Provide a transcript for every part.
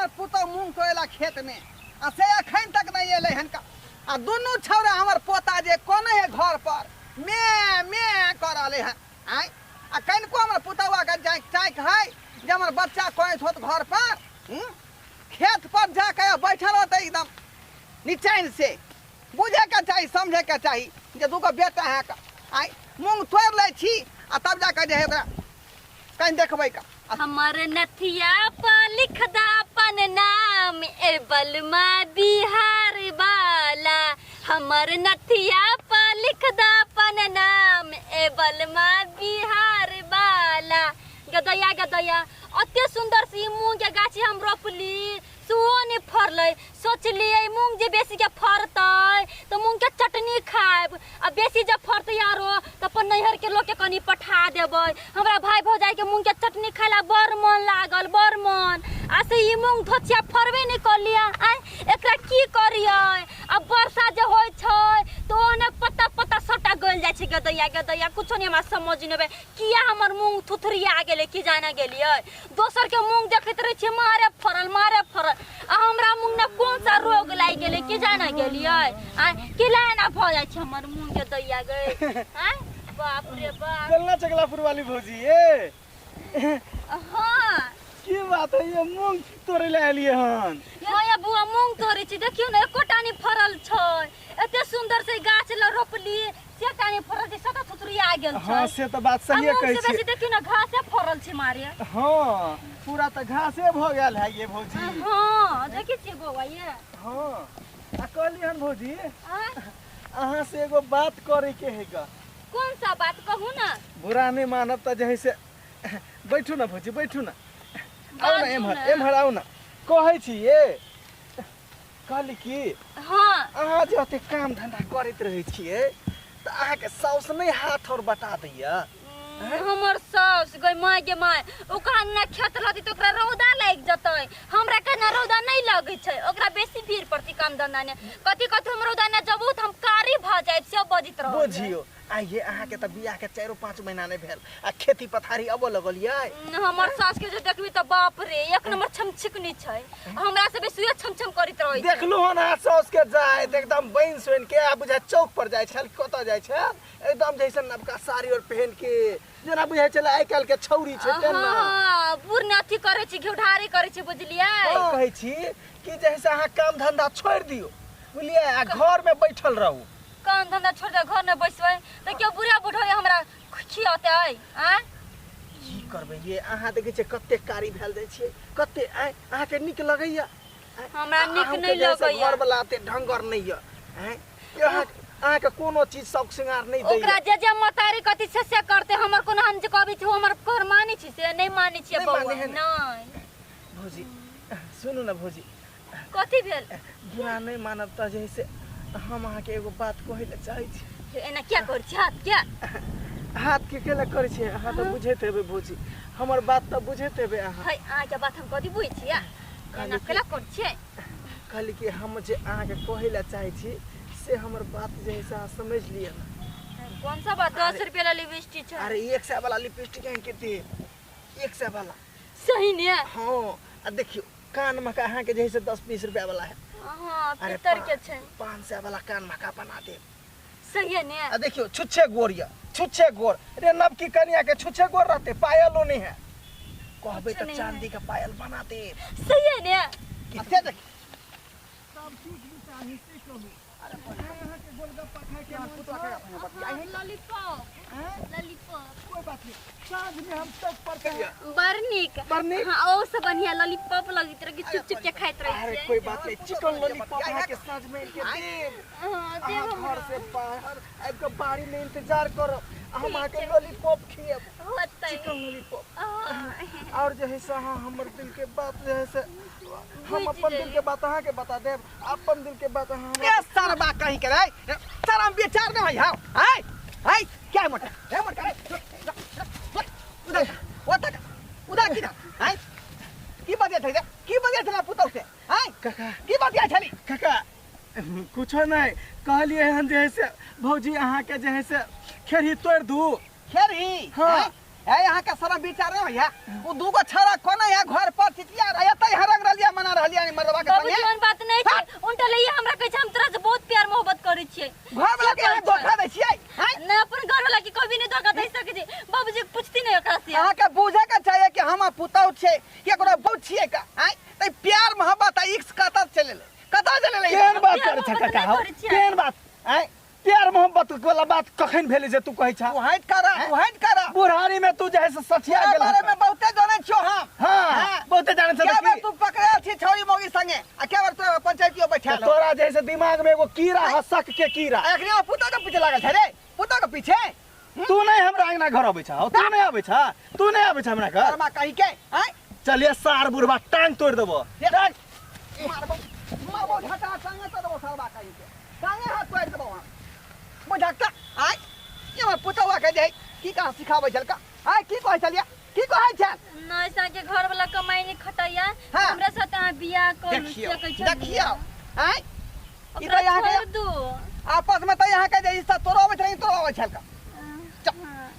हमर पुतौ मूंग तोड़ेला खेत में आ से अखन तक नहीं एले हन का आ दुनू छौरा हमर पोता जे कोने है घर पर मैं करले है आय आ कनको हमर पुतौआ के जाय चाक है जे हमर बच्चा कोई होत घर पर खेत पर जाके बैठल होते एकदम निचैन से बुझे के चाहिए समझे के चाहिए जे दूगो बेटा है का आय मूंग तोड़ ले छी आ तब जाके जे है कहीं देखबै का हमर नथिया पर लिख दा अपन नाम ए बलमा बिहार वाला हमर नथिया पर लिख दा अपन नाम ए बलमा बिहार वाला गदया अते सुंदर सी मूंग के गाछी हम रोपली सुओ ने फरलै सोचलिए मूंग जे बेसी के फरतै तो मूंग के चटनी खाएब आ बेसी जे फरतै यारो तो अपन नैहर के लोग के कनी पठा देबै हमरा भाई भौजाई के मूंग के चटनी खाइला बड़ मन लागल बड़ मन आ से ई मूंग धोचिया फरबे नै करलिया आय एकरा की करियै अब वर्षा जे होय छै तो ओने पत्ता सटा गल जाय छै गदैया कुछो नै हमरा समझ नै आबै किया हमर मूंग थुथरिया गेलै की जाने गेलियै दोसर के मूंग देखैत रहै छी मारे फरल आ हमरा मूंग ने कौन सा रोग लाग गेलै की जाने गेलियै आ की लाना भ जाय छै हमर मूंग के दैया गए हैं बाप रे बाप चलना चकलापुर वाली भौजी ये हां की बात है ये मूंग तोड़े ले आलिए हन हां बुआ मूंग तोड़े छी देखियो ने एकोटानी फरल छै एते सुंदर से गाछ ल रोपली से टानी फरल छै सता थुथरी आ गेल छै हां से तो बात सही कहै छी बेसी देखियो ना घासे फरल छै मारे हां पूरा तो घासे भ गेल है ये भौजी हां देखि छी बौआ ये हां आ कहली हन भौजी अहाँ से एगो बात करे के हैगा कौन सा बात कहू ना बुरा नहीं मानब त जही से बैठू ना भौजी बैठू ना आओ ना एमहर आओ ना कहै छी ये कहली की हां अहाँ जे ओते काम धंधा करैत रहै छियै त अहाँ के साउस नहीं हाथ और बटा दैया हमर साउस गई माय के माय ओकरा न खेत रहती तो ओकरा रौदा लाग जतै हमरा के न रौदा नहीं लगै छै ओकरा बेसी भीड़ पड़ती काम धंधा ने कथि हम रौदा ने जबू हम कारी भ जाय से बजित रह बुझियो आ ये अहाँ के त बियाह के 4-5 महीना नहीं भेल आ खेती पथारी अबो लगल ये हमर सास के जे देखबी त बाप रे एक नंबर छमछिकनी छै हमरा से बेसी छमछम करित रहै छै देखलु हन आ सास के जाय एकदम बइन सोइन के आ बुझा चौक पर जाय छल कत जाय छै एकदम जैसे नवका साड़ी और पहन के जना बुझाय छल आइ काल के छौरी छै तेना हां पूर्ण अथी करे छी घेउठारी करे छी बुझलियै कहै छी कि जैसे अहाँ काम धंधा छोड़ दियो बुझलियै आ घर में बैठल रहू काम धंधा छोड़ के घर में बैसबै त के बुढ़ा बुढ़ा हमरा खियाते आ की करबै ये अहाँ देखै छै कते कारी भेल जाय छै कते अहाँ के निक लगैया हमरा निक नै लगैया घर वाला ते ढंगर नै य अहाँ के कोनो चीज शौक सिंगार नहीं दैया ओकरा जे मतारी कथि से करते हमर कोनो हम जे कहबै छै हमर घर मानै छी से नहीं मानै छी बौआ नहीं भौजी सुनु ना भौजी कथि भेल बुरा नहीं मानब त जैसे हम अहाँ के एगो बात कहै ले चाहै छी एना क्या कर छी हाथ के केला करै छी अहाँ त बुझैत हेबै भौजी हमर बात त बुझैत हेबै अहाँ है आ के बात हम कथि बुझै छी एना केला कर छी कहली कि हम जे अहाँ के कहै ले चाहै छी से हमर बात जे है से समझ लिया ना कौन सा बात 10 रुपया वाला लिपस्टिक है अरे 100 वाला लिपस्टिक है कितने 100 वाला सही ने हां आ देखियो कान में अहाँ के जैसे 10-20 रुपया वाला है हां पितर के छै 500 वाला कान में बना दे सही है ने आ देखियो छुच्छे गोर रे नब की कन्या के छुच्छे गोर रहते पायलो नहीं है कहबे त चांदी का पायल बना दे सही है ने किथे देख सब चीज चाही से कहू अरे अहाँ के गोलगप्पा खाए के पुतवा के बतिया लॉलीपॉप कोई बात नहीं साँझ में हम सब पर करिया बरनीक हां ओ सब बढ़िया लॉलीपॉप लगित रह के चुप के खाइत रह अरे कोई बात नहीं चिकन लॉलीपॉप खा के साँझ में इनके देव हां देव घर से बाहर आब के बाड़ी में इंतजार करो हम आके लॉलीपॉप खिएब होतै चिकन लॉलीपॉप और जो है से हमर दिल के बात जो है से हम अपन दिल के बात अहाँ के बता देब अपन दिल के बात अहाँ ए सरबा कहीं के रे शरम विचार न है हाय हाय क्या मोटा है मोटा उधर किधर हाय की बजे थे पुतौ से हाय काका की बजे छली काका कुछ नहीं कहलिए हन जे से भौजी अहाँ के जे से खेरी तोड़ दू खेरी हां है यहाँ के शरम विचार न है वो दूगो छड़ा कोने है घर पर चिटिया रहते हरंग रलिया मना पुतौ छे एकरो बहु छिए का आय त प्यार मोहब्बत इश्क कता चले केहन बात करे छ काका हो केहन बात आय प्यार मोहब्बत वाला बात कखन भेले जे तू कहै छ वहां करा बुढ़ारी में तू जैसे सठिया गेल बारे में बहुते जाने छो हम हां बहुते जाने छ क्या बार तू पकड़ा थी छौरी मोगी संगे आ क्या बार तू पंचायतियो बैठा तोरा जैसे दिमाग में एगो कीड़ा हसक के कीड़ा एकरे पुतौ के पीछे लागल छ रे पुतौ के पीछे तू नहीं हमरा अंगना घर आबै छ तू नहीं आबै छ हमरा घर शर्मा कहि के आय चलिए सार बुढ़वा टांग तोड़ देबो मारबो झटा संगे तो देबो शर्मा कहि के संगे हाथ तोड़ देबो हम बुझाता आय ये पुतौआ के जे की कहां सिखाबै छलका आय की कहै छलिया की कहै छ नैसा के घर वाला कमाई नहीं खटैया हाँ। हमरा साथ अहाँ बियाह कर देखियो आय ई तो यहाँ के दो आपस में तो यहाँ के जे हिस्सा तोरो आबै छै तोरो आबै छलका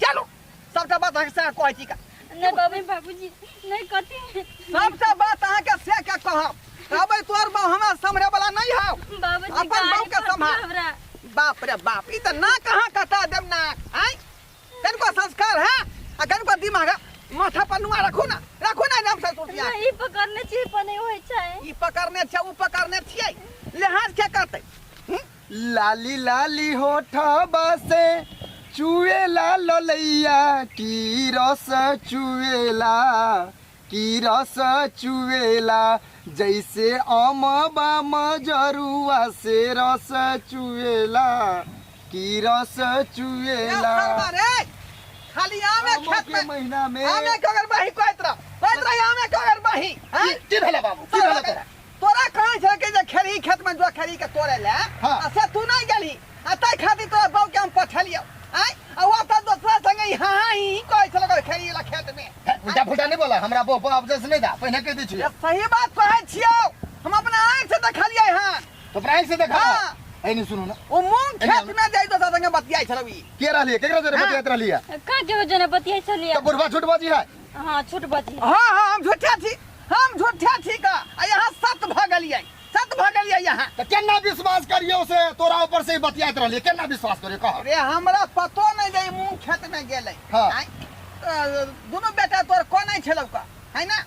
चलो सबटा बात अहाँ से कहै छी का नहीं बाबूजी नहीं कथी सबटा बात अहाँ के से के कहब कहबै तोर बा हमरा समरे वाला नहीं हो बाबूजी अपन बाप के संभाल हमरा बाप रे बाप ई त ना कहां कटा देब ना आय कनको संस्कार है आ कनको दिमाग माथा पर नुआ रखो ना नाम से सोचिया नहीं पकड़ने छी पने होय छै ई पकड़ने छ उ पकड़ने छियै लिहाज के करते लाली लाली होठबा से चुएला ललैया की रस चुएला जैसे अमबा मजरुआ से रस चुएला की रस चुएला रे खाली आमे खेत में महीना में आमे के अगर बाही कोइत रह आमे के अगर बाही हैं की भेला बाबू की भेला तोरा कहां छै के जे खेरी खेत में जो खेरी के तोड़े ले हाँ। आ से तू नहीं गेली आ तै खातिर तोरा बाऊ के हम पठलियो आय आ वो त दूसरा संगे हां ही कहै छल खेरी ला खेत में उल्टा फुल्टा नहीं बोला हमरा बो ऑब्जेक्ट नहीं दा पहले कह दी छी ये सही बात कहै छियो हम अपना आंख से देखलियै हां तो प्राइस से देखा हाँ। ए नहीं सुनो ना ओ मूंग खेत में जाई तो संगे बतियाई छलवी के रहलिए केकरा जरे बतियात रहलिए का के जना बतियाई छलिए तो बुढ़वा झूठ बाजी है हां छूट बजी हां हम झूठा छी का आ यहां सत भगलियै यहां तो केना विश्वास करियो उसे तोरा ऊपर से बतियात रहलिए केना विश्वास करियो कह अरे हमरा पतो नहीं जे मूंग खेत में गेलै हाँ। आय दोनों बेटा तोर कोनै छलौ का है ना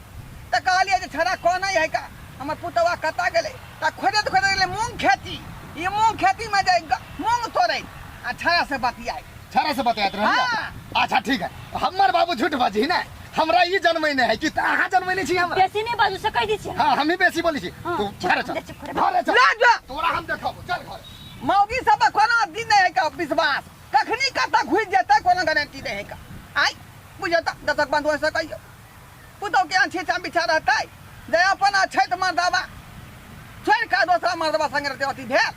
त कहलिए जे छड़ा कोनै है का हमर पुतवा कता गेलै त खोदे गेलै मूंग खेती ये मूंग खेती में जाए मूंग तोड़े आ छड़ा से बतियाई छरा से बतियात रहलिए हाँ। अच्छा ठीक है हमर बाबू झूठ बाजी ना हमरा ई जन्मै नहीं है कि अहाँ जन्मै नहीं छी हमरा बेसी नहीं बाजू से कह दी छी हां हम ही बेसी बोली छी हाँ, तू घर चल चुप कर। घरे चल ले जा तोरा हम देखब चल घर मौगी सब कोनो दिन नहीं है का विश्वास कखनी कता घुस जेतै कोनो गारंटी नहीं है का आय बुझता दशक बंद होय से कहियो पुतौ के आंछी चाम बिछा रहतै जे अपन छैत मर्दवा छोड़ का दोसरा मर्दवा संग रहते अति ढेर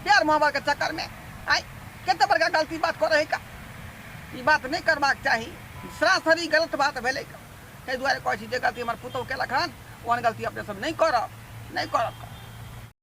प्यार मोहब्बत के चक्कर में आय केते बड़का गलती बात करे है का ई बात नहीं करबाक चाहिए सरासरी गलत बात भेलै का ए दुआरे कहै छी जे गलती हमर पुतौ केलक हन ओहन गलती अपने सब नहीं करब